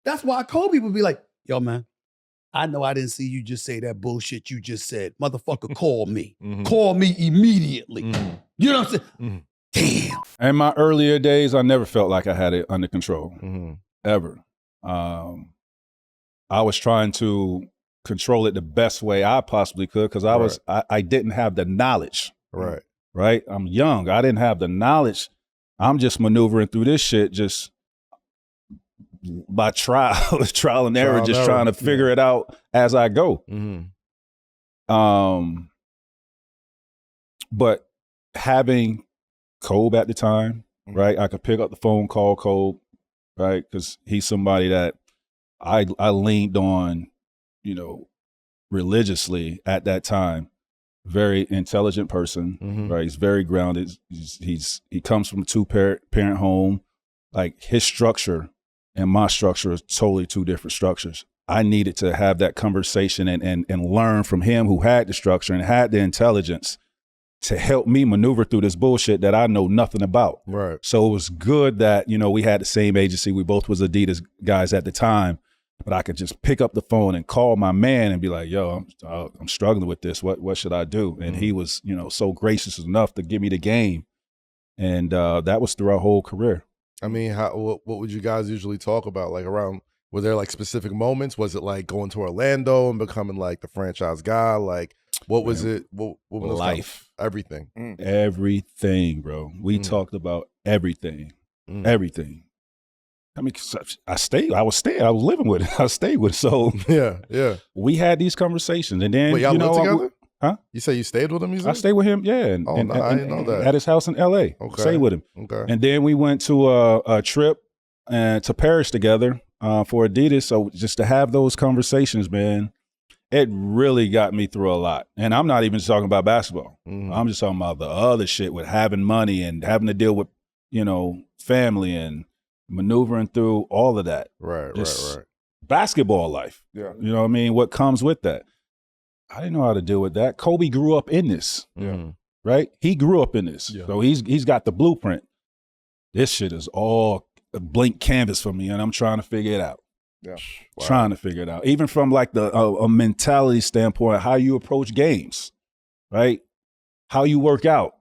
That's why Kobe would be like, yo, man, I know I didn't see you just say that bullshit you just said. Motherfucker, call me. Call me immediately. You know what I'm saying? Damn. In my earlier days, I never felt like I had it under control, ever. I was trying to control it the best way I possibly could because I didn't have the knowledge. Right? I'm young. I didn't have the knowledge. I'm just maneuvering through this shit just by trial and error, just trying to figure it out as I go. But having Kobe at the time, right? I could pick up the phone, call Kobe, right? Because he's somebody that I leaned on, you know, religiously at that time. Very intelligent person, right? He's very grounded. He comes from a two-parent home. Like his structure and my structure is totally two different structures. I needed to have that conversation and learn from him who had the structure and had the intelligence to help me maneuver through this bullshit that I know nothing about. Right. So it was good that, you know, we had the same agency. We both was Adidas guys at the time, but I could just pick up the phone and call my man and be like, yo, I'm struggling with this. What should I do? And he was, you know, so gracious enough to give me the game. And that was through our whole career. I mean, what would you guys usually talk about? Like around, were there like specific moments? Was it like going to Orlando and becoming like the franchise guy? Like what was it? What was life? Everything. Everything, bro. We talked about everything. Everything. I mean, I was living with it. I stayed with it. So yeah. We had these conversations. And then, wait, y'all lived together? Huh? You say you stayed with him? I stayed with him, yeah. And, I didn't know that. At his house in LA. Okay. Stayed with him. Okay. And then we went to a trip to Paris together for Adidas. So just to have those conversations, man, it really got me through a lot. And I'm not even just talking about basketball. I'm just talking about the other shit with having money and having to deal with, you know, family and maneuvering through all of that. Right. Basketball life. Yeah. You know what I mean? What comes with that. I didn't know how to deal with that. Kobe grew up in this. Yeah. Right? He grew up in this. Yeah. So he's got the blueprint. This shit is all a blank canvas for me, and I'm trying to figure it out. Yeah. Trying to figure it out. Even from like a mentality standpoint, how you approach games, right? How you work out.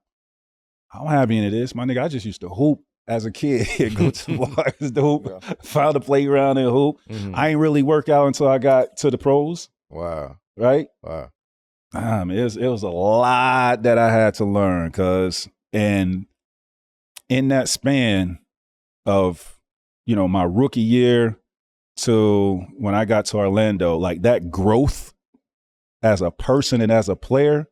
I don't have any of this. My nigga, I just used to hoop as a kid. Go to the bars to hoop, found a playground and hoop. I ain't really work out until I got to the pros. Wow. Right? Wow. It was a lot that I had to learn and in that span of, you know, my rookie year to when I got to Orlando, like that growth as a person and as a player,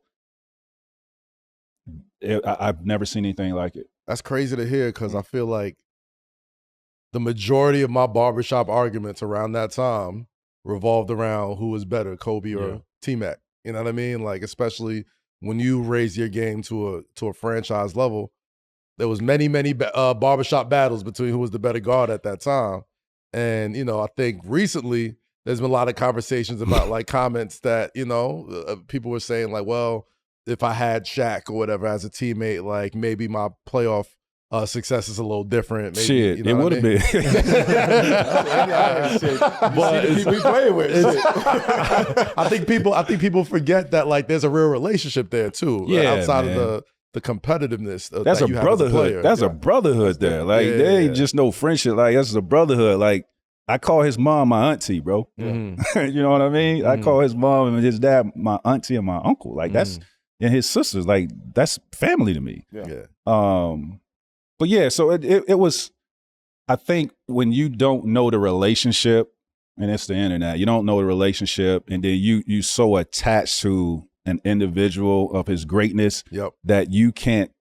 I've never seen anything like it. That's crazy to hear because I feel like the majority of my barbershop arguments around that time revolved around who was better, Kobe or T-Mac. You know what I mean? Like, especially when you raise your game to a franchise level, there was many barbershop battles between who was the better guard at that time. And, you know, I think recently there's been a lot of conversations about like comments that, you know, people were saying like, well, if I had Shaq or whatever as a teammate, like maybe my playoff success is a little different. Maybe, shit, you know it would have been. But people we play with. I think people forget that like there's a real relationship there too. Yeah, outside man. of the competitiveness. That's that a you brotherhood. have as a player. That's a brotherhood there. Like there ain't just no friendship. Like that's a brotherhood. Like I call his mom my auntie, bro. You know what I mean? I call his mom and his dad my auntie and my uncle. Like that's and his sisters. Like that's family to me. But yeah, so it was. I think when you don't know the relationship, and it's the internet, you don't know the relationship, and then you so attached to an individual of his greatness that you can't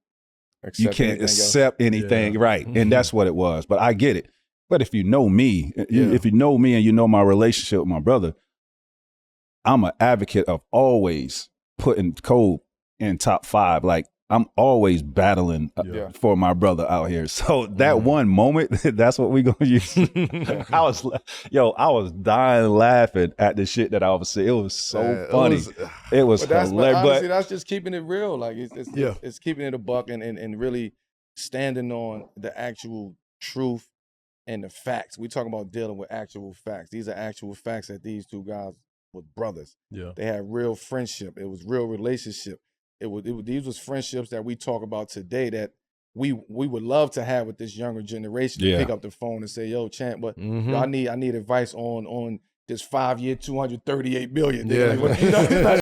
accept anything, right? And that's what it was. But I get it. But if you know me, if you know me and you know my relationship with my brother, I'm an advocate of always putting Kobe in top 5. Like I'm always battling for my brother out here. So that one moment, that's what we gonna use. I was dying laughing at the shit that I was saying. It was so funny. It was hilarious. But honestly, that's just keeping it real. Like it's keeping it a buck and really standing on the actual truth and the facts. We talking about dealing with actual facts. These are actual facts that these two guys were brothers. Yeah. They had real friendship. It was real relationship. These was friendships that we talk about today that we would love to have with this younger generation. To pick up the phone and say, "Yo, champ, but yo, I need advice on this 5-year, $238 million." Yeah.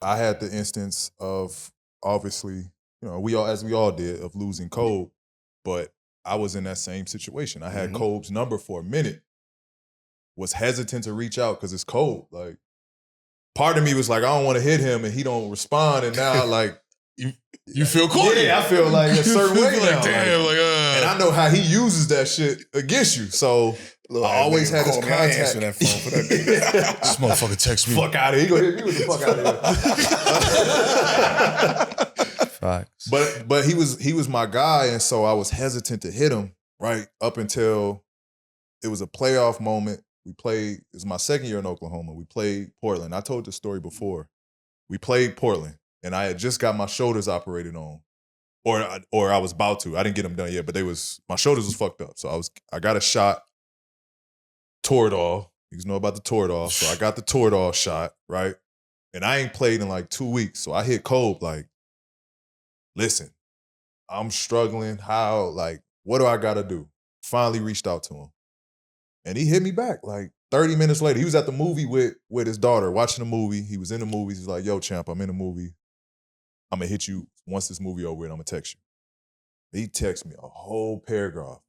I had the instance of, obviously, we all did, of losing Kobe, but I was in that same situation. I had Kobe's number for a minute, was hesitant to reach out because it's Kobe. Like, part of me was like, I don't want to hit him and he don't respond, and now like you feel corny. Yeah, I feel like a certain way now. Like, damn, and I know how he uses that shit against you. So I always had his contact. That phone for that nigga. This motherfucker text me. Fuck out of here. He gonna hit me with the fuck out of here. Facts. But he was my guy, and so I was hesitant to hit him, right? Up until it was a playoff moment. We played, it was my second year in Oklahoma. We played Portland. I told the story before. We played Portland, and I had just got my shoulders operated on. Or I was about to. I didn't get them done yet, but my shoulders was fucked up. So I got a shot, Toradol. You know about the Toradol. So I got the Toradol shot, right? And I ain't played in like 2 weeks. So I hit Kobe like, listen, I'm struggling. How, like, what do I gotta do? Finally reached out to him. And he hit me back like 30 minutes later. He was at the movie with his daughter, watching the movie. He was in the movies. He's like, yo, champ, I'm in the movie. I'm gonna hit you once this movie over with, I'm gonna text you. He texted me a whole paragraph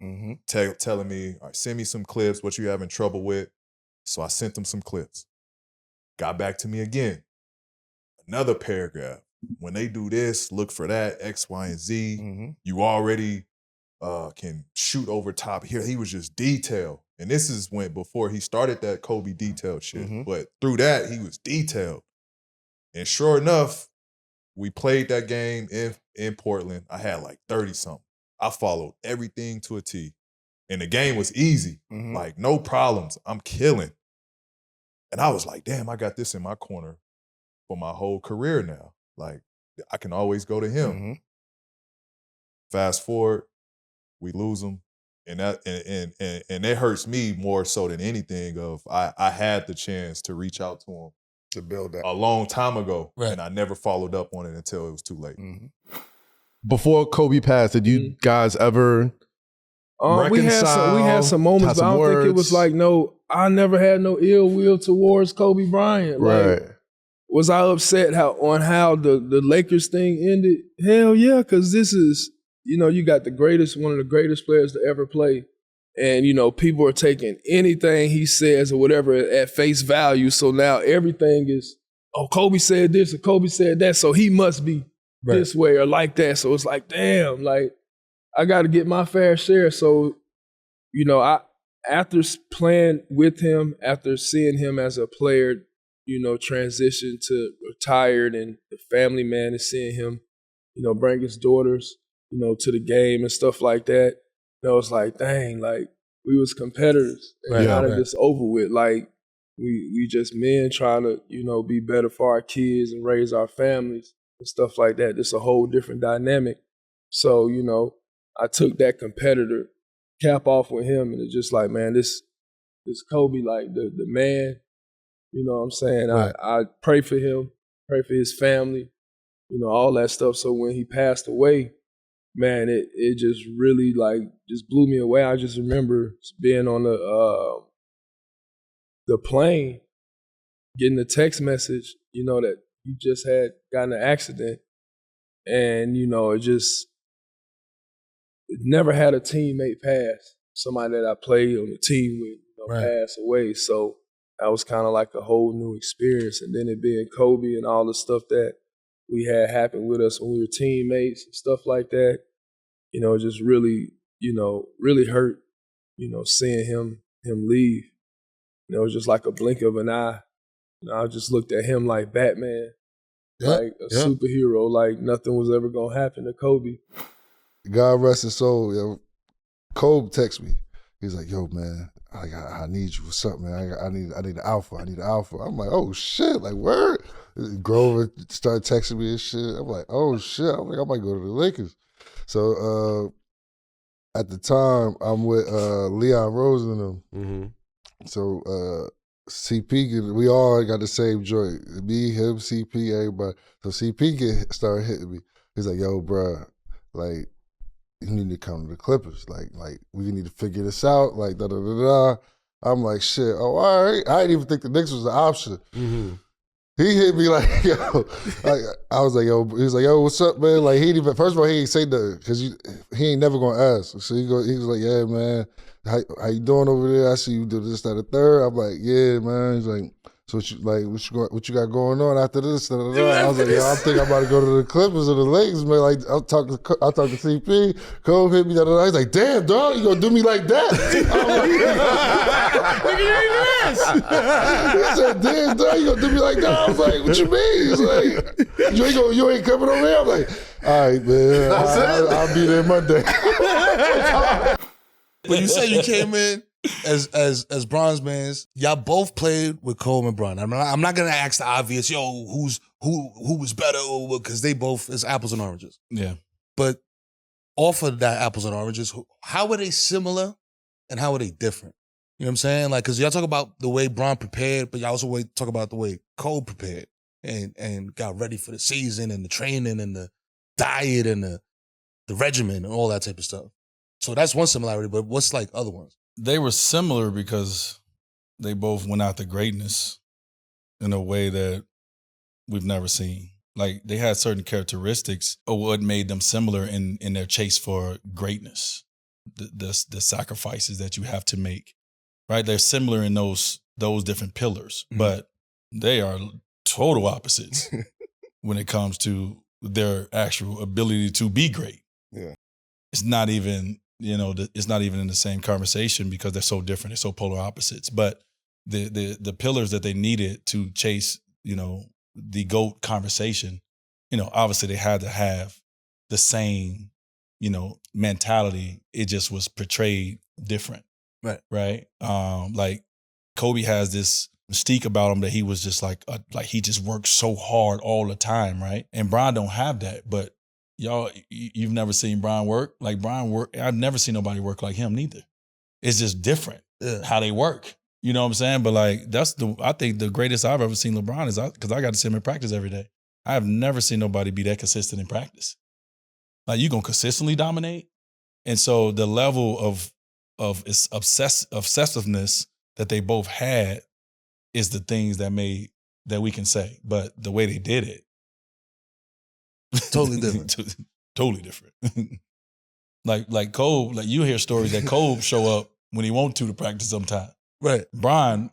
telling me, all right, send me some clips, what you having trouble with. So I sent him some clips. Got back to me again. Another paragraph. When they do this, look for that, X, Y, and Z. You already can shoot over top here. He was just detailed. And this is before he started that Kobe detailed shit. But through that, he was detailed. And sure enough, we played that game in Portland. I had like 30-something. I followed everything to a T. And the game was easy. Like, no problems. I'm killing. And I was like, damn, I got this in my corner for my whole career now. Like, I can always go to him. Fast forward, we lose him. And that and it hurts me more so than anything of I had the chance to reach out to him To build that. a long time ago. Right. And I never followed up on it until it was too late. Before Kobe passed, did you guys ever we had some moments, but I don't think it was like I never had no ill will towards Kobe Bryant. Like, was I upset on how the Lakers thing ended? Hell yeah, because this is, you got one of the greatest players to ever play. And, people are taking anything he says or whatever at face value. So now everything is, Kobe said this or Kobe said that, so he must be this way or like that. So it's like, damn, like, I got to get my fair share. So, after playing with him, after seeing him as a player, transition to retired, and the family man is seeing him, bring his daughters, to the game and stuff like that. It's like, dang, like, we was competitors. And now that it's over with. Like, we just men trying to, be better for our kids and raise our families and stuff like that. It's a whole different dynamic. So, I took that competitor cap off with him, and it's just like, man, this Kobe, like the man, you know what I'm saying? Right. I pray for him, pray for his family, all that stuff. So when he passed away, man, it just really just blew me away. I just remember being on the plane, getting a text message, that he just had gotten an accident, and it never had a teammate pass. Somebody that I played on the team with pass away. So that was kind of like a whole new experience. And then it being Kobe and all the stuff that we had happen with us when we were teammates and stuff like that, just really, really hurt, seeing him leave. It was just like a blink of an eye. I just looked at him like Batman, like a superhero, like nothing was ever going to happen to Kobe. God rest his soul. Yo. Kobe texted me. He's like, yo, man, I need you for something, man. I need an alpha. I need an alpha. I'm like, oh, shit. Like, word? Grover started texting me and shit. I'm like, oh, shit. I'm like, I might go to the Lakers. So at the time, I'm with Leon Rose and them. Mm-hmm. So CP, we all got the same joint. Me, him, CP, everybody. So CP started hitting me. He's like, yo, bro, like, you need to come to the Clippers. Like we need to figure this out. Like, da-da-da-da. I'm like, shit, oh, all right. I didn't even think the Knicks was an option. Mm-hmm. He hit me like, yo. I was like, yo. He was like, yo, what's up, man? Like, he didn't even, first of all, he ain't say nothing because he ain't never gonna ask. So he was like, yeah, man, how you doing over there? I see you do this, that, and third. I'm like, yeah, man. He's like, so what you got going on after this? Da, da, da. I was like, yo, I think I'm about to go to the Clippers or the Lakers, man. Like, I talked to CP. Cole hit me. Da, da, da. He's like, damn, dog, you gonna do me like that? He said, damn, dog, you gonna do me like that? I was like, what you mean? He's like, you ain't coming over here? I'm like, all right, man, I'll be there Monday. When you say you came in as bronze mans, y'all both played with Kobe and Bron. I'm not gonna ask the obvious, yo, who was better, because they both is apples and oranges. Yeah. But off of that apples and oranges, how were they similar and how were they different? You know what I'm saying? Like, because y'all talk about the way Bron prepared, but y'all also talk about the way Kobe prepared and got ready for the season and the training and the diet and the regimen and all that type of stuff. So that's one similarity, but what's like other ones? They were similar because they both went out to greatness in a way that we've never seen. Like, they had certain characteristics of what made them similar in their chase for greatness, the sacrifices that you have to make, right? They're similar in those different pillars, but they are total opposites when it comes to their actual ability to be great. Yeah. It's not even, it's not even in the same conversation because they're so different. They're so polar opposites. But the pillars that they needed to chase, the GOAT conversation, obviously they had to have the same, mentality. It just was portrayed different. Right. Like Kobe has this mystique about him that he was just like he just worked so hard all the time. Right. And Bron don't have that, but y'all, you've never seen Bron work? Like, Bron work, I've never seen nobody work like him neither. It's just different how they work. You know what I'm saying? But like, I think the greatest I've ever seen LeBron is because I got to see him in practice every day. I have never seen nobody be that consistent in practice. Like, you gonna consistently dominate? And so the level of obsessiveness that they both had is the things that we can say. But the way they did it, totally different. Totally different. like Kobe, like you hear stories that Kobe show up when he wants to practice sometime. Right. Bron,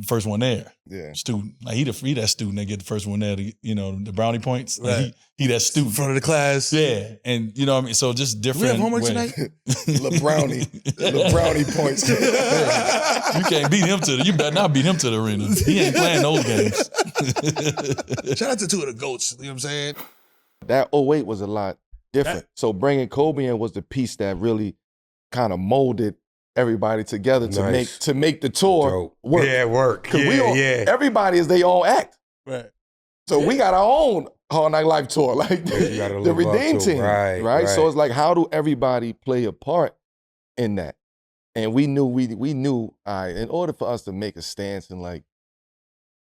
first one there. Yeah. Student. Like he that student that get the first one there, the brownie points. Like Right. he that student. In front of the class. Yeah. And you know what I mean? So just different. We have homework ways. tonight? LeBrownie points. You can't beat him you better not beat him to the arena. He ain't playing those games. Shout out to two of the GOATs, you know what I'm saying? That 08 was a lot different. So bringing Kobe in was the piece that really kind of molded everybody together to make the tour work. Yeah, work. Yeah, everybody is their own act. Right. So we got our own Hard Night Life tour, like the Redeem team. Right. So it's like, how do everybody play a part in that? And we knew, in order for us to make a stance and like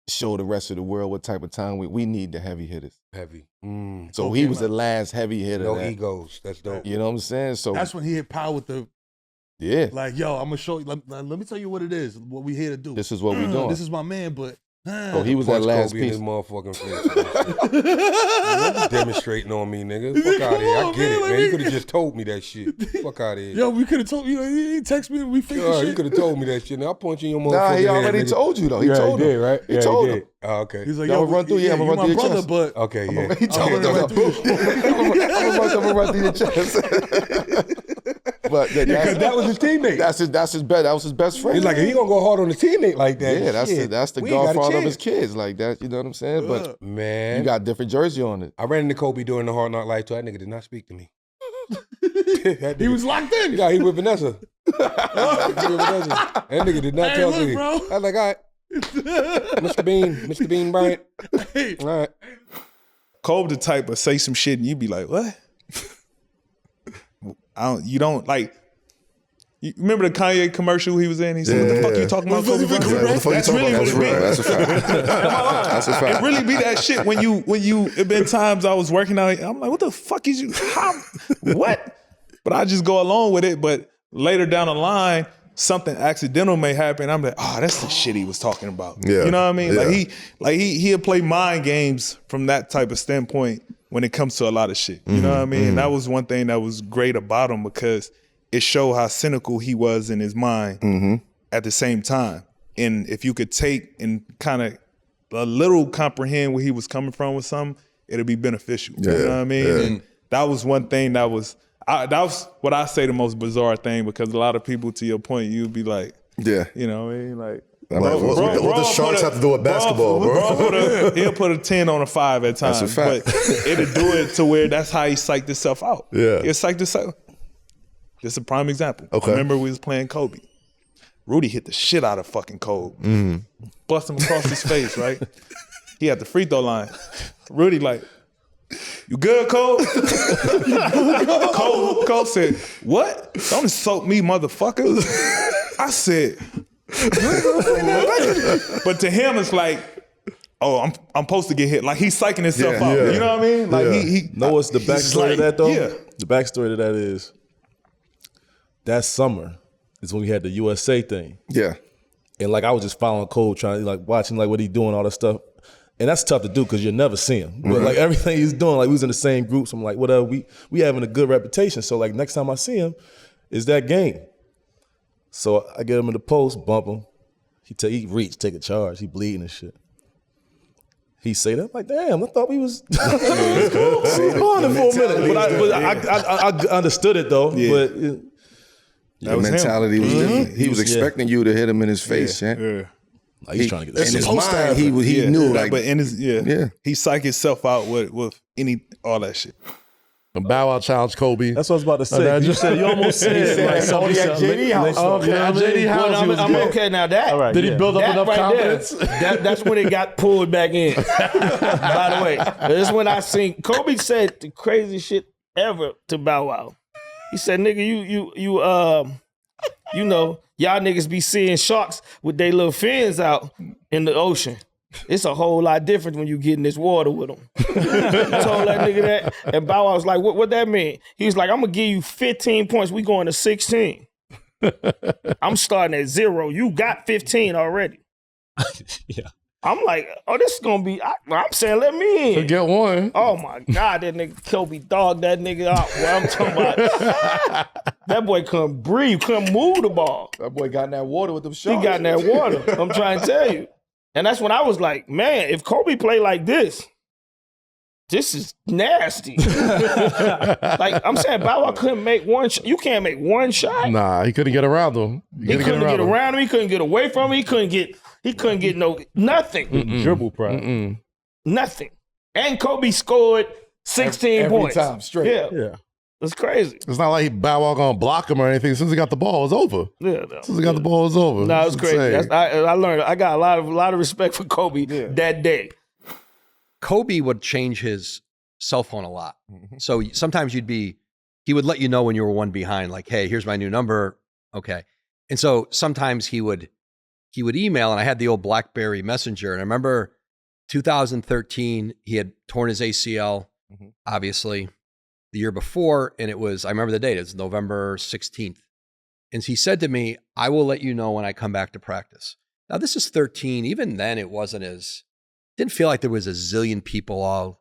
show the rest of the world what type of time we need the heavy hitters. Heavy. So he was the last heavy hitter. No egos. That's dope. You know what I'm saying? So that's when he hit Pau with the, like, yo, I'm going to show you, let me tell you what it is, what we here to do. This is what we doing. This is my man, but. So he was that last Kobe piece. In his motherfucking face. Demonstrating on me, nigga. Fuck out of here. I get it, man. You could have just told me that shit. Fuck out of here. Yo, we could have told you. He text me and we figured shit. You could have told me that shit. Now I'll punch you in your motherfucking Nah, he head, already nigga. told you though. He told him, right? He told him. Oh, okay. He's like, yo, yo, run through. Yeah, I'm gonna run through your chest. But okay, yeah. He told him. I'm gonna run through your chest. But because that was his teammate. That was his best friend. He's like, if he gonna go hard on his teammate like that, yeah, that's the godfather of his kids, like that. You know what I'm saying? But man, you got different jersey on it. I ran into Kobe during the Hard Knock Life tour. That nigga did not speak to me. He was locked in. Yeah, he with Vanessa. That nigga did not tell me. Bro. I was like, all right, Mr. Bean Bryant. Hey. All right. Kobe the type of say some shit and you be like, what? You don't like You remember the Kanye commercial he was in? He said, "What the fuck you talking about, Kobe Bryant?" That's really what it be. That's a fact. That's a fact. It really be that shit when you. It been times I was working out. I'm like, what the fuck is you? How? What? But I just go along with it. But later down the line, something accidental may happen. I'm like, oh, that's the shit he was talking about. Yeah. You know what I mean? Yeah. He'll play mind games from that type of standpoint when it comes to a lot of shit. You know what I mean? And that was one thing that was great about him because it showed how cynical he was in his mind at the same time. And if you could take and kind of a little comprehend where he was coming from with something, it'll be beneficial. Yeah. You know what I mean? Yeah. And that was one thing that was what I say the most bizarre thing, because a lot of people, to your point, you'd be like, yeah, you know what I mean? Like, what does Sharks have to do with basketball, bro? He'll put a 10 on a 5 at times. That's a fact. But it'll do it to where that's how he psyched himself out. Yeah. He'll psych himself. This is a prime example. Okay. Remember we was playing Kobe. Rudy hit the shit out of fucking Kobe. Bust him across his face, right? He had the free throw line. Rudy like, you good, Cole? Cole said, what? Don't insult me, motherfucker. I said, but to him it's like, oh, I'm supposed to get hit. Like he's psyching himself out. Yeah. You know what I mean? Like he know what's the backstory to that though? Yeah. The backstory to that is that summer is when we had the USA thing. Yeah. And like I was just following Cole, trying to like watching like what he doing, all that stuff. And that's tough to do because you'll never see him. But like everything he's doing, like we was in the same group. So I'm like, whatever, we having a good reputation. So like next time I see him, is that game. So I get him in the post, bump him. He reach, take a charge. He bleeding and shit. He say that, I'm like, damn, I thought we was going for a minute. But I understood it though. Yeah. But The mentality was different. He was expecting you to hit him in his face, Yeah. like he's trying to get In his supposed to mind, happen. he knew like, but in his Yeah. he psyched himself out with all that shit. Bow Wow challenge Kobe. That's what I was about to say. You said you almost said like something. JD house. JD house. Well, I'm okay now. That All right, Did he build up that enough right confidence? there, that's when it got pulled back in. By the way, this is when I seen Kobe said the craziest shit ever to Bow Wow. He said, "Nigga, you know, y'all niggas be seeing sharks with their little fins out in the ocean. It's a whole lot different when you get in this water with them." Told that nigga that, and Bow Wow was like, what that mean? He was like, I'm gonna give you 15 points. We going to 16. I'm starting at 0. You got 15 already. Yeah. I'm like, oh, this is gonna be. I'm saying, let me in. Get one. Oh my God, that nigga Kobe dogged that nigga out. Well, I'm talking about that boy couldn't breathe, couldn't move the ball. That boy got in that water with them sharks. He got in that water. I'm trying to tell you. And that's when I was like, man, if Kobe play like this is nasty. Like I'm saying, Bow Wow couldn't make one shot. You can't make one shot. Nah, he couldn't get around him. He couldn't get around him. He couldn't get away from him. He couldn't get nothing. Dribble pride. Nothing. And Kobe scored 16 every points. time straight. Yeah. That's crazy. It's not like Bow Wow gonna block him or anything. As soon as he got the ball, it's over. Yeah. No. As soon as he got the ball, it's over. No, it's crazy. insane. I learned. I got a lot of respect for Kobe that day. Kobe would change his cell phone a lot. So sometimes he would let you know when you were one behind, like, hey, here's my new number. Okay. And so sometimes he would email, and I had the old BlackBerry Messenger. And I remember 2013, he had torn his ACL, obviously, the year before. And I remember the date, it was November 16th. And he said to me, I will let you know when I come back to practice. Now, this is 13. Even then, it didn't feel like there was a zillion people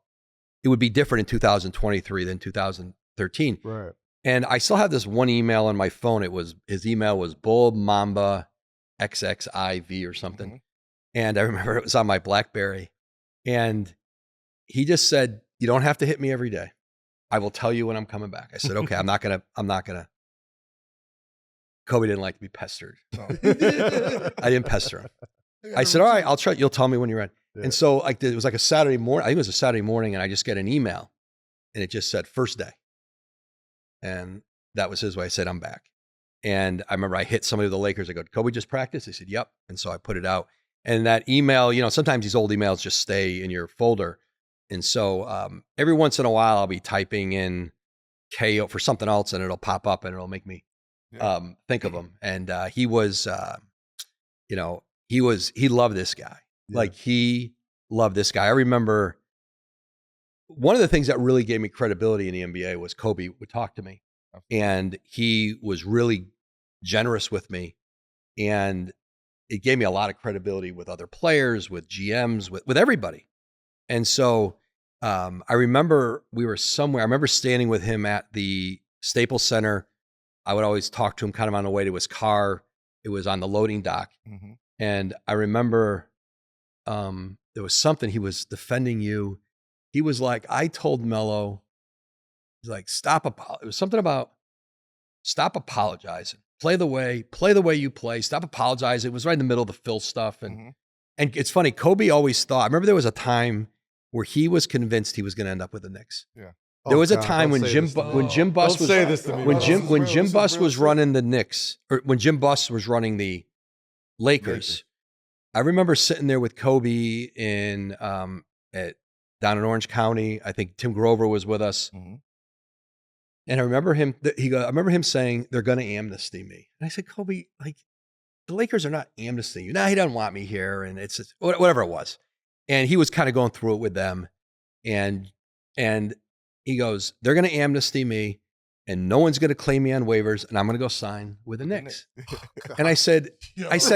it would be different in 2023 than 2013. Right. And I still have this one email on my phone. His email was Bull Mamba XXIV or something. And I remember it was on my BlackBerry. And he just said, you don't have to hit me every day. I will tell you when I'm coming back. I said, okay, I'm not gonna. Kobe didn't like to be pestered. So I didn't pester him. I said, all right, I'll try. You'll tell me when you're ready. Yeah. And so it was like a Saturday morning. I think it was a Saturday morning, and I just get an email, and it just said first day. And that was his way. I said, I'm back. And I remember I hit somebody with the Lakers. I go, Kobe just practiced? They said, yep. And so I put it out. And that email, sometimes these old emails just stay in your folder. And so every once in a while, I'll be typing in KO for something else, and it'll pop up, and it'll make me think of him. And he was, he loved this guy. Yeah. Like he loved this guy. I remember one of the things that really gave me credibility in the NBA was Kobe would talk to me. And he was really generous with me. And it gave me a lot of credibility with other players, with GMs, with everybody. And so I remember we were somewhere. I remember standing with him at the Staples Center. I would always talk to him kind of on the way to his car. It was on the loading dock. Mm-hmm. And I remember there was something, he was defending you. He was like, I told Melo, he's like, it was something about stop apologizing. Play the way you play. Stop apologizing. It was right in the middle of the Phil stuff. And it's funny, Kobe always thought, I remember there was a time where he was convinced he was going to end up with the Knicks. Yeah. There was a time when Jim Buss was running the Knicks, or when Jim Buss was running the Lakers. I remember sitting there with Kobe down in Orange County. I think Tim Grover was with us. Mm-hmm. And I remember him saying, they're going to amnesty me. And I said, Kobe, like, the Lakers are not amnestying you. He doesn't want me here. And it's just, whatever it was. And he was kind of going through it with them. And he goes, they're going to amnesty me and no one's going to claim me on waivers and I'm going to go sign with the Knicks. And I said, you're not. I just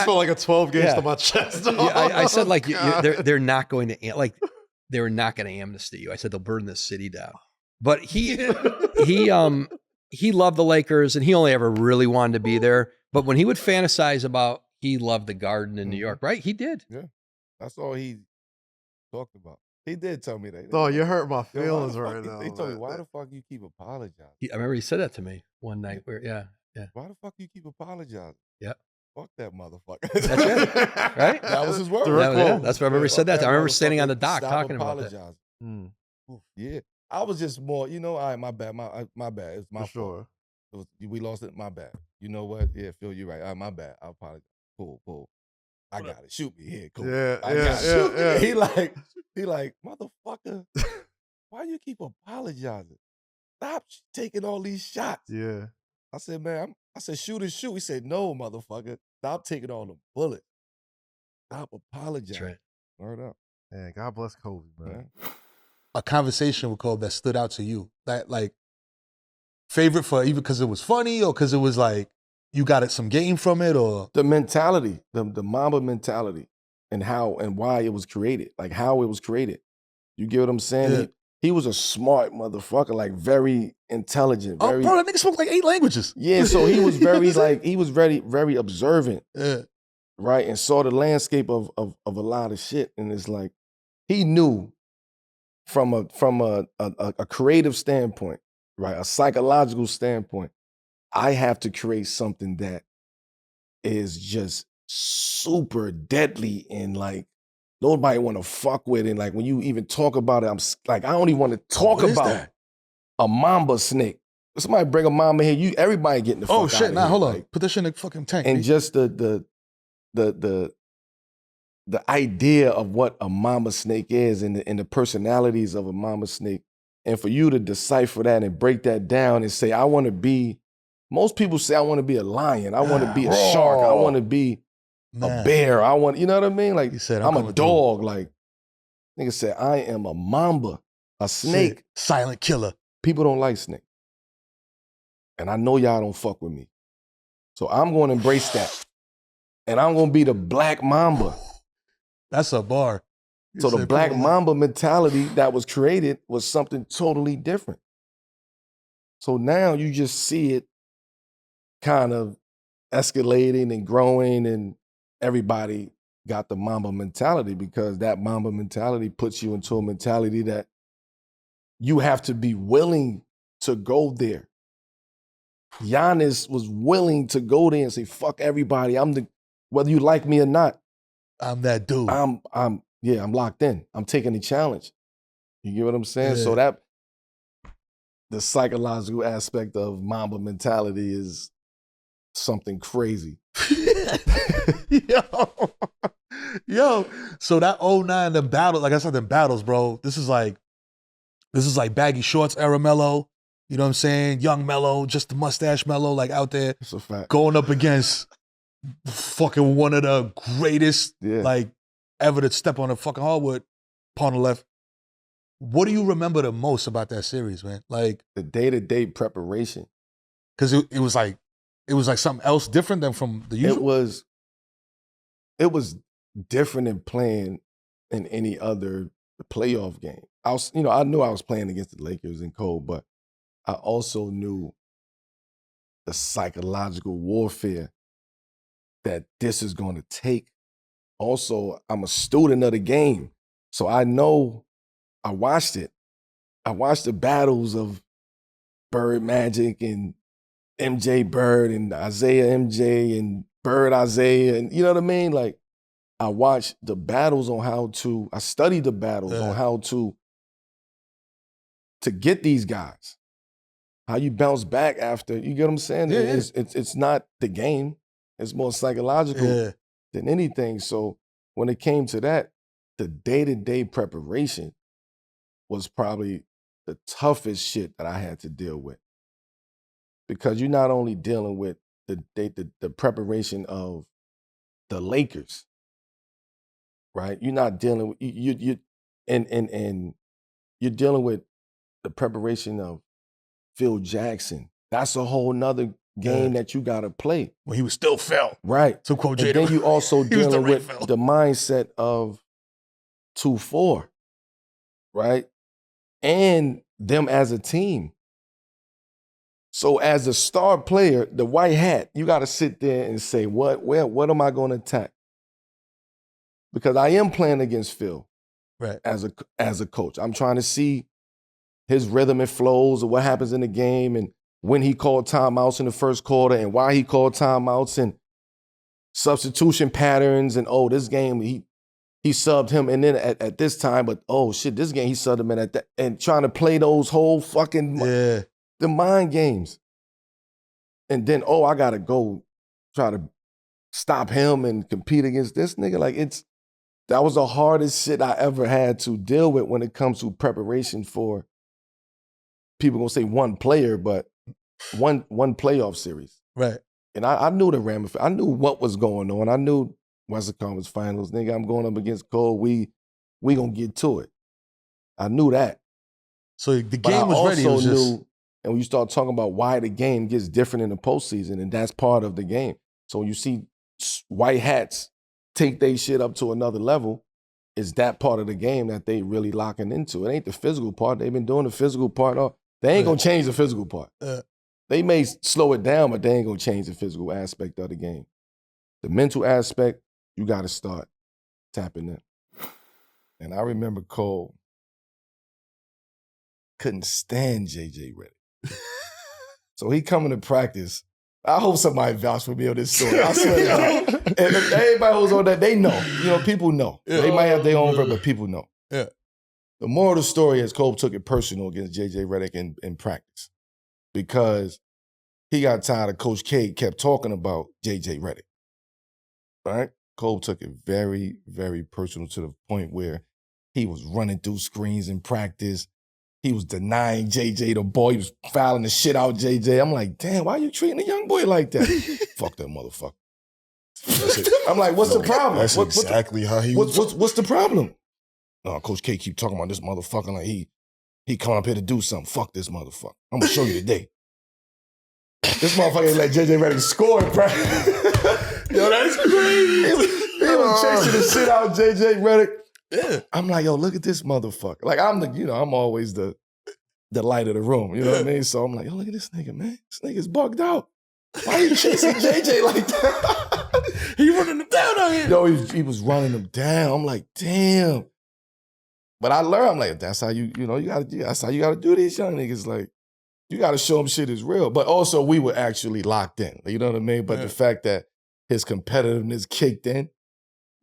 felt like a 12 gauge to my chest. I said, like, they're not going to, like, they're not going to amnesty you. I said, they'll burn this city down. But he loved the Lakers and he only ever really wanted to be there. But when he would fantasize about, he loved the Garden in New York, right? He did. Yeah. That's all he talked about. He did tell me that. Oh, you hurt my feelings right now. He told me, why the fuck you keep apologizing? I remember he said that to me one night. Yeah. Why the fuck you keep apologizing? Yep. Fuck that motherfucker. That's it. Right? That was his word. That's what I remember he said that. I remember standing on the dock talking about that. Yeah. I was just more, all right, my bad. My bad. It's my fault. We lost it. My bad. You know what? Yeah, Phil, you're right. All right, my bad. I apologize. Cool. I got it. Shoot me here. Cool. Yeah. He like, motherfucker, why you keep apologizing? Stop taking all these shots. Yeah. I said, man, shoot and shoot. He said, no, motherfucker. Stop taking all the bullets. Stop apologizing. Right. Word up. Man, God bless Kobe, man. A conversation with Kobe that stood out to you, that like favorite for even because it was funny or because it was like you got some game from it, or the mentality, the Mamba mentality, and how and why it was created, like how it was created. You get what I'm saying? Yeah. He was a smart motherfucker, like very intelligent. Bro, that nigga spoke like 8 languages. Yeah, so he was very he was very observant, right, and saw the landscape of a lot of shit, and it's like he knew. From a creative standpoint, right, a psychological standpoint, I have to create something that is just super deadly and like nobody want to fuck with it. And like when you even talk about it, I'm like, I don't even want to talk about a mamba snake. Somebody bring a mamba here, everybody getting the fuck out of here. Oh shit, hold on. Put this shit in the fucking tank. And just the idea of what a mamba snake is and the personalities of a mamba snake, and for you to decipher that and break that down and say, most people say, I want to be a lion. I want to be a shark. I want to be a bear. You know what I mean? Like, said, I'm a dog. Like, nigga said, I am a mamba, a snake. Silent killer. People don't like snakes. And I know y'all don't fuck with me. So I'm going to embrace that. And I'm going to be the Black Mamba. That's a bar. So the Black Mamba mentality that was created was something totally different. So now you just see it kind of escalating and growing, and everybody got the Mamba mentality because that Mamba mentality puts you into a mentality that you have to be willing to go there. Giannis was willing to go there and say, fuck everybody. Whether you like me or not, I'm that dude. I'm locked in. I'm taking the challenge. You get what I'm saying? Yeah. So that the psychological aspect of Mamba mentality is something crazy. Yo. So that 09, them battles, like I said, them battles, bro. This is like baggy shorts era Melo. You know what I'm saying? Young Melo, just the mustache Melo, like out there. That's a fact. Going up against fucking one of the greatest, like, ever to step on a fucking hardwood, pawn the left. What do you remember the most about that series, man? Like the day-to-day preparation. Because it was like something else different than from the usual. It was different than playing in any other playoff game. I knew I was playing against the Lakers and Kobe, but I also knew the psychological warfare that this is going to take. Also, I'm a student of the game, so I know. I watched it. I watched the battles of Bird Magic and MJ Bird and Isaiah MJ and Bird Isaiah, and you know what I mean? Like, I watched the battles on I studied the battles on how to get these guys. How you bounce back after, you get what I'm saying? Yeah, It's not the game. It's more psychological than anything. So when it came to that, the day-to-day preparation was probably the toughest shit that I had to deal with. Because you're not only dealing with the preparation of the Lakers, right? You're not dealing with and you're dealing with the preparation of Phil Jackson. That's a whole nother game that you gotta play. When he was still Phil. Right. To quote And Jada. then you also He was the dealing Ray with Phil. the mindset of 2-4, right? And them as a team. So as a star player, the white hat, you got to sit there and say, what am I going to attack? Because I am playing against Phil, right? As a coach, I'm trying to see his rhythm and flows of what happens in the game and when he called timeouts in the first quarter and why he called timeouts and substitution patterns and this game he subbed him and then at this time, but this game he subbed him in at that, and trying to play those whole fucking the mind games. And then I gotta go try to stop him and compete against this nigga. Like that was the hardest shit I ever had to deal with when it comes to preparation for people gonna say one player, but one playoff series. Right. And I knew the ramifications. I knew what was going on. I knew Western Conference Finals, nigga, I'm going up against Cole. We gonna get to it. I knew that. So the game was ready. I also knew, and when you start talking about why the game gets different in the postseason, and that's part of the game. So when you see white hats take their shit up to another level, it's that part of the game that they really locking into. It ain't the physical part. They've been doing the physical part. They ain't gonna change the physical part. They may slow it down, but they ain't gonna change the physical aspect of the game. The mental aspect, you got to start tapping in. And I remember Cole couldn't stand JJ Redick. So he coming to practice. I hope somebody vouch for me on this story. I swear to God. And if everybody who's on that, they know. People know. They might have their own, but people know. Yeah. The moral of the story is Cole took it personal against JJ Redick in practice because he got tired of Coach K kept talking about JJ Redick. Right? Cole took it very, very personal to the point where he was running through screens in practice. He was denying JJ the ball. He was fouling the shit out JJ. I'm like, damn, why are you treating a young boy like that? Fuck that motherfucker. I'm like, what's the problem? That's exactly how he was. What's the problem? No, Coach K keep talking about this motherfucker like he come up here to do something. Fuck this motherfucker. I'm gonna show you today. This motherfucker ain't let JJ Redick score in practice. Yo, that's crazy. He was chasing the shit out of JJ Redick. Yeah. I'm like, yo, look at this motherfucker. Like, I'm always the light of the room. You know what I mean? So I'm like, yo, look at this nigga, man. This nigga's bugged out. Why are you chasing JJ like that? He running him down out here. Yo, he was running him down. I'm like, damn. But I learned, I'm like, that's how that's how you gotta do these young niggas. Like, you gotta show them shit is real. But also, we were actually locked in. You know what I mean? But the fact that his competitiveness kicked in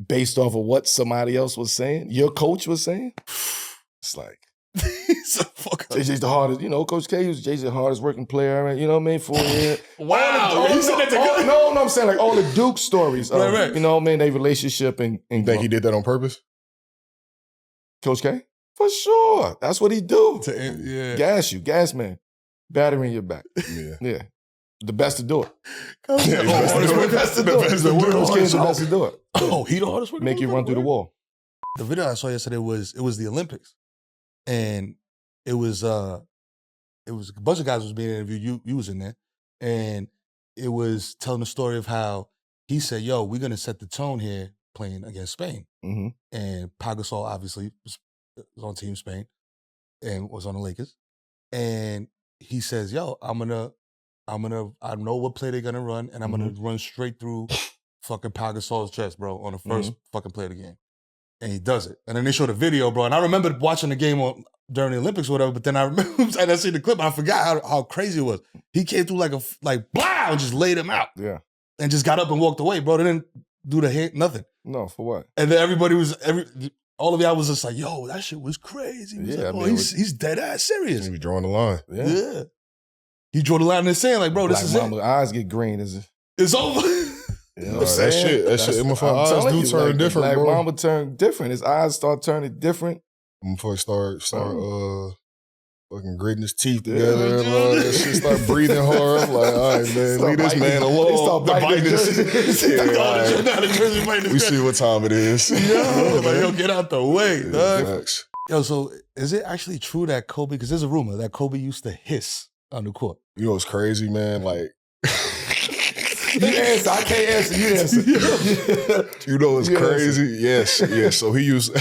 based off of what somebody else was saying, your coach was saying, it's like, JJ's the hardest, Coach K was JJ's the hardest working player, you know what I mean? 4 years. Wow. No, I'm saying like all the Duke stories of, Right. you know what I mean, their relationship and You think he did that on purpose? Coach K? For sure. That's what he do. Yeah. Gas man. Battery in your back. Yeah. The best to do it. The best to do it. The best to do it. Oh, he the hardest worker. Make you run through the wall. The video I saw yesterday was the Olympics, and it was a bunch of guys was being interviewed. You was in there, and it was telling the story of how he said, "Yo, we're gonna set the tone here playing against Spain." Mm-hmm. And Pau Gasol obviously was on Team Spain and was on the Lakers, and he says, "Yo, I know what play they're gonna run, and I'm gonna run straight through fucking Pau Gasol's chest, bro, on the first fucking play of the game." And he does it. And then they showed a video, bro. And I remember watching the game during the Olympics or whatever, but then I remember I seen the clip and I forgot how crazy it was. He came through like blah, and just laid him out. Yeah. And just got up and walked away, bro. They didn't do the hit, nothing. No, for what? And then all of y'all was just like, yo, that shit was crazy. Yeah, like, he's dead ass serious. He was drawing the line. Yeah. He drew the line in the sand, like, bro, this is Mamba, eyes get green. It's over. You know, that shit, my eyes do turn different, Black bro. Mamba turn different. His eyes start turning different. Before he start fucking gritting his teeth together and all that shit, start breathing hard. I'm like, all right, man, leave this man alone. He start biting this. We see what time it is. Yo, get out the way, dog. Yo, so is it actually true that Kobe, because there's a rumor that Kobe used to hiss on the court? You know what's crazy, man? Like, You answer. I can't answer. You answer. you know what's crazy? Yes. So he used.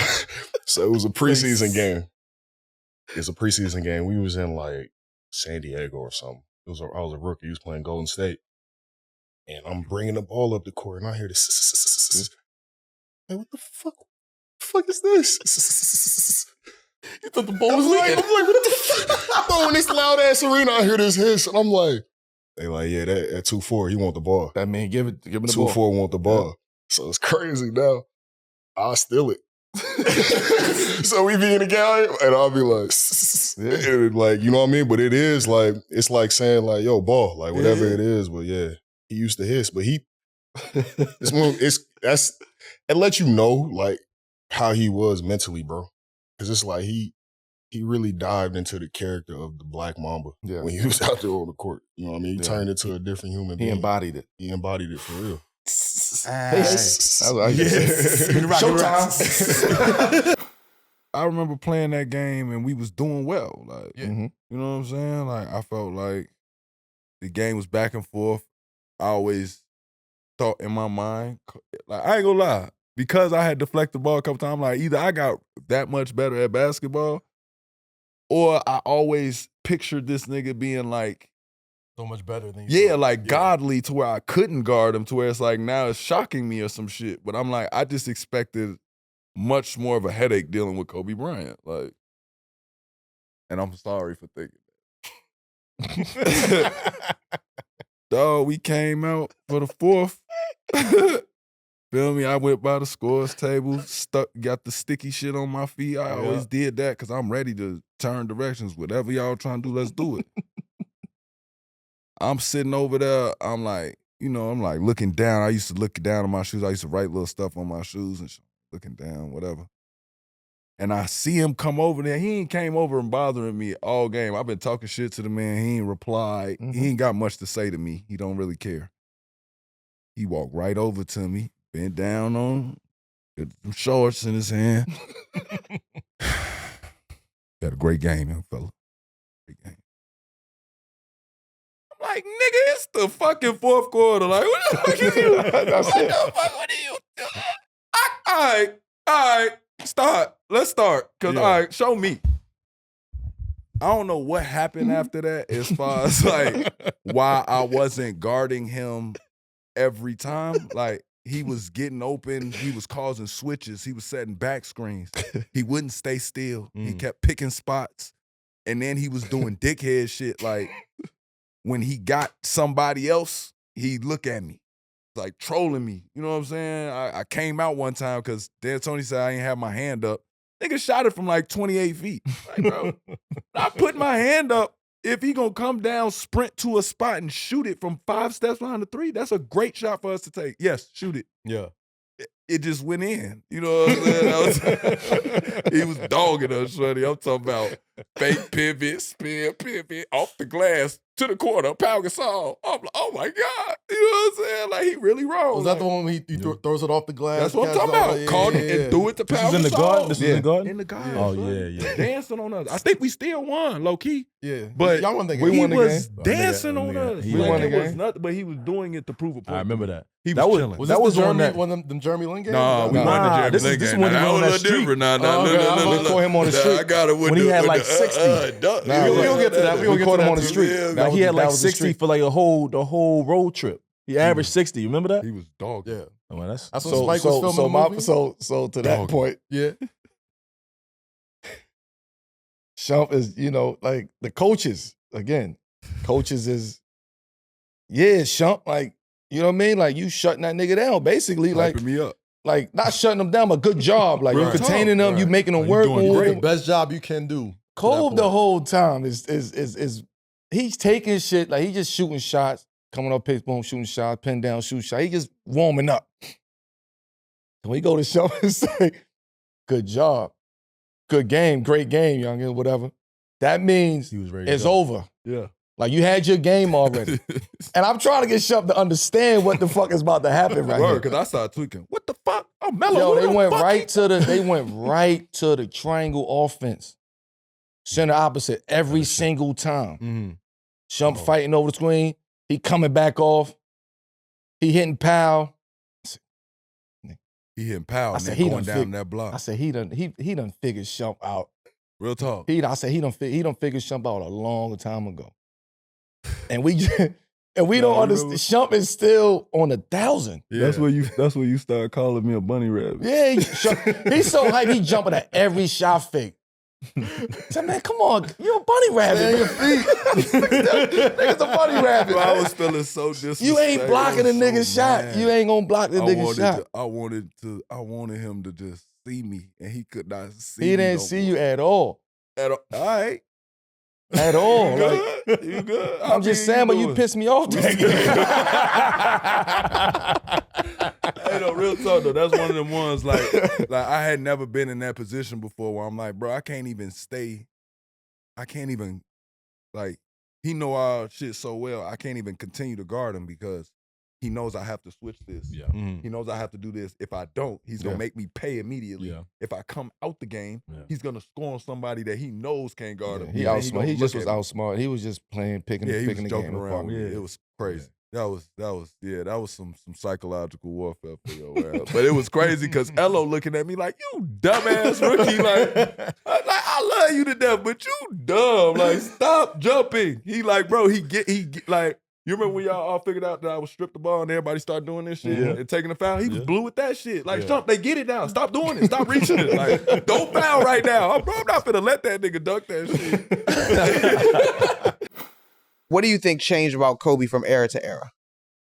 So it was a preseason game. It's a preseason game. We was in like San Diego or something. I was a rookie. He was playing Golden State, and I'm bringing the ball up the court, and I hear this. Like, what the fuck? What the fuck is this? You thought the ball was leaking? I'm like, what the fuck? Oh, in this loud ass arena, I hear this hiss, and I'm like. They like, yeah, that at 2-4, he want the ball. That man, give him the ball. 2-4 want the ball. Yeah. So it's crazy now. I'll steal it. So we be in the game, and I'll be like, and like, you know what I mean? But it is like, it's like saying like, yo, ball, like whatever it is. But yeah, he used to hiss, but it lets you know like how he was mentally, bro. Because it's like he really dived into the character of the Black Mamba when he was out there on the court. You know what I mean? He turned into a different human being. He embodied it. He embodied it for real. Showtime. I remember playing that game and we was doing well. Like, you know what I'm saying? Like, I felt like the game was back and forth. I always thought in my mind, like, I ain't gonna lie, because I had deflected the ball a couple times, like, either I got that much better at basketball, or I always pictured this nigga being like, so much better than you. Godly to where I couldn't guard him, to where it's like now it's shocking me or some shit. But I'm like, I just expected much more of a headache dealing with Kobe Bryant. Like, and I'm sorry for thinking that. Dog, we came out for the fourth. Feel me? I went by the scores table, got the sticky shit on my feet. I always did that because I'm ready to turn directions. Whatever y'all trying to do, let's do it. I'm sitting over there. I'm like, I'm like looking down. I used to look down on my shoes. I used to write little stuff on my shoes and looking down, whatever. And I see him come over there. He ain't came over and bothering me all game. I've been talking shit to the man. He ain't replied. He ain't got much to say to me. He don't really care. He walked right over to me. Bent down on him, got some shorts in his hand. Had a great game, young fella. Great game. I'm like, nigga, it's the fucking fourth quarter. Like, what the fuck is you? What are you doing? All right, start. Let's start. Because, all right, show me. I don't know what happened after that as far as, like, why I wasn't guarding him every time. Like, he was getting open. He was causing switches. He was setting back screens. He wouldn't stay still. He kept picking spots. And then he was doing dickhead shit. Like, when he got somebody else, he'd look at me, like trolling me. You know what I'm saying? I came out one time because Tony said I ain't have my hand up. Nigga shot it from like 28 feet. Like, bro, I put my hand up. If he gonna come down, sprint to a spot and shoot it from 5 steps behind the 3, that's a great shot for us to take. Yes, shoot it. Yeah. it just went in. You know what I'm saying? He was dogging us, Shorty. I'm talking about fake pivot, spin pivot, off the glass to the corner, Pau Gasol. I'm like, oh my God. You know what I'm saying? Like, he really wrong. Was that the one when he throws it off the glass? That's what I'm talking about. Caught it and threw it to Pau Gasol. This is in the garden? This is in the garden? In the garden. Oh, yeah. Dancing on us. I think we still won, low key. Yeah. But y'all won the game. he We won the was game. dancing on us. He Like, won the it was game. nothing, but he was doing it to prove a point. I remember that. He That was was- chilling. Was that this was the on Jeremy, that- one of them Jeremy Lin games? Nah, we won the Jeremy this Lin is- this game. one That he was won a on little that street. different. Nah, Oh, okay. I look, caught him on the street. I got it with When he the, had with like the, 60. Nah, we gonna get to that. We gonna get caught to him that on the too. street. Yeah, Like, he had like that was the 60 street. for like the whole road trip. He averaged 60. You remember that? He was dog. Yeah. Oh, man, that's That's when Spike was filming the movie? So to that point, Yeah. Shump is, like the coaches, again, coaches is, Shump, like, you know what I mean? Like, you shutting that nigga down, basically. Like, Hyping me up. like not shutting them down, but good job. Like, Real you containing them, you Right. making them You work. doing move. great. Best job you can do. Kobe the whole time is he's taking shit, like, he just shooting shots, coming up, pitch, boom, shooting shots, pin down, shoot shot. He just warming up. When we go to show and say, good job, good game, great game, youngin, whatever, that means He was ready to it's go. over. Yeah. Like, you had your game already. And I'm trying to get Shump to understand what the fuck is about to happen right Word, here. because I started tweaking. What the fuck? Oh, Melo, Yo, who they the went fuck right to the triangle offense. Center opposite every single time. Mm-hmm. Shump fighting over the screen. He coming back off. He hitting Pau. He hitting Pau I and said, then he going done down fig- that block. I said, he done figured Shump out. Real talk. He done figured Shump out a long time ago. And we don't understand. Shump is still on 1,000. That's where you start calling me a bunny rabbit. Yeah, he's so hyped. He jumping at every shot fake. I said, man, come on, you're a bunny rabbit. Stay on your feet. Nigga's a bunny rabbit. Bro, I man. was feeling so disrespectful. You ain't blocking the So nigga's shot. mad. You ain't gonna block the nigga's shot. I wanted him to just see me, and he could not see He me. didn't see you at all. At all. All right. At all. You Like, good? You good? I'm just saying, but you pissed me off that game. Hey, no, real talk though. That's one of them ones like I had never been in that position before where I'm like, bro, I can't even like, he know our shit so well. I can't even continue to guard him because he knows I have to switch this. Yeah. He knows I have to do this. If I don't, he's gonna make me pay immediately. Yeah. If I come out the game, Yeah. he's gonna score on somebody that he knows can't guard him. He And outsmart. gonna He just look was at me. outsmart. He was just picking Yeah, he was the joking game around apart. with me. It was crazy. That was some psychological warfare for your ass. But it was crazy because Elo looking at me like, you dumbass rookie. Like I love you to death, but you dumb. Like, stop jumping. He like, bro, he get like, you remember when y'all all figured out that I was stripped the ball and everybody started doing this shit and taking the foul? He was blue with that shit. Like, Shump, they get it now. Stop doing it. Stop reaching it. Like, don't foul right now. I'm not finna let that nigga dunk that shit. What do you think changed about Kobe from era to era?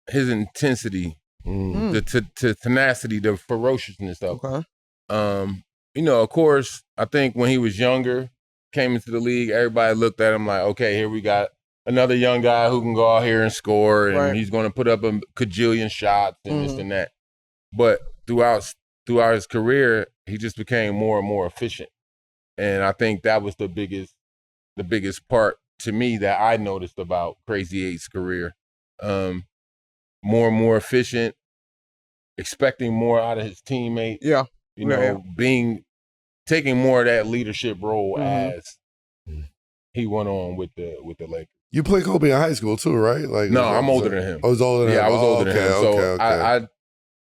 His intensity, the tenacity, the ferociousness of it. Of course, I think when he was younger, came into the league, everybody looked at him like, okay, here we got another young guy who can go out here and score, and he's going to put up a cajillion shots and this and that. But throughout his career, he just became more and more efficient, and I think that was the biggest part to me that I noticed about Crazy 8's career. More and more efficient, expecting more out of his teammates. Yeah. Taking more of that leadership role as he went on with the Lakers. You played Kobe in high school too, right? Like, No, I'm older than him. I was older than him. Yeah, I was older than him. So Okay.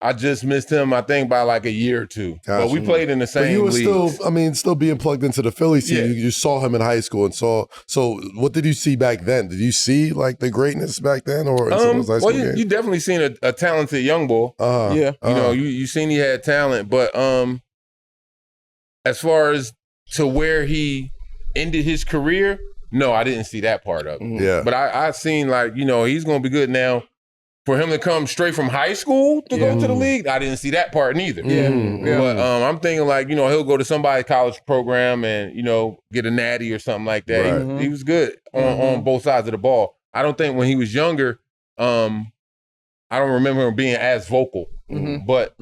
I just missed him, I think, by like a year or two. But we played in the same But you were leagues. still being plugged into the Philly team. Yeah. You saw him in high school and saw. So what did you see back then? Did you see like the greatness back then, or in some of those high school games? You definitely seen a talented young boy. Yeah. You seen he had talent, but as far as to where he ended his career, no, I didn't see that part of it. Yeah. But I seen like, he's gonna be good now. For him to come straight from high school to go to the league, I didn't see that part neither. But I'm thinking like, he'll go to somebody's college program and, get a natty or something like that. Right. He was good on both sides of the ball. I don't think when he was younger, I don't remember him being as vocal. But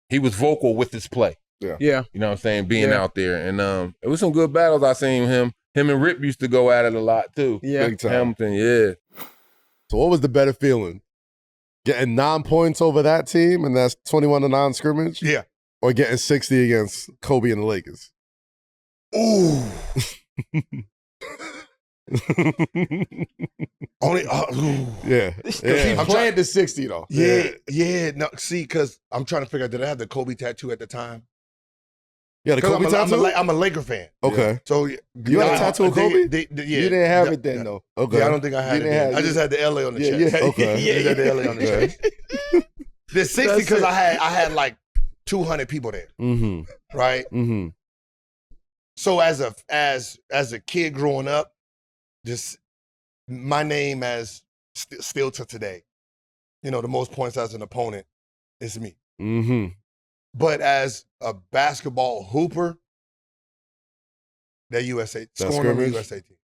he was vocal with his play. Yeah. Yeah. You know what I'm saying? Being out there. And it was some good battles I seen him. Him and Rip used to go at it a lot too. Yeah. Big time. Hamilton, yeah. So what was the better feeling? Getting 9 points over that team, and that's 21-9 scrimmage? Yeah. Or getting 60 against Kobe and the Lakers? Ooh. Only, Yeah. He played the 60 though. Yeah. No, see, because I'm trying to figure out, did I have the Kobe tattoo at the time? Yeah, the Kobe tattoo? I'm a Laker fan. Okay. So You had a tattoo of Kobe? Yeah. You didn't have it then though. Okay. Yeah, I don't think I had it then. I just had the LA on the chest. Okay. I just had the LA on the chest. The 60 because I had like 200 people there. Mm-hmm. Right? Mm-hmm. So as a kid growing up, just my name as still to today, the most points as an opponent is me. Mm-hmm. But as a basketball hooper, that USA scoring on the USA team.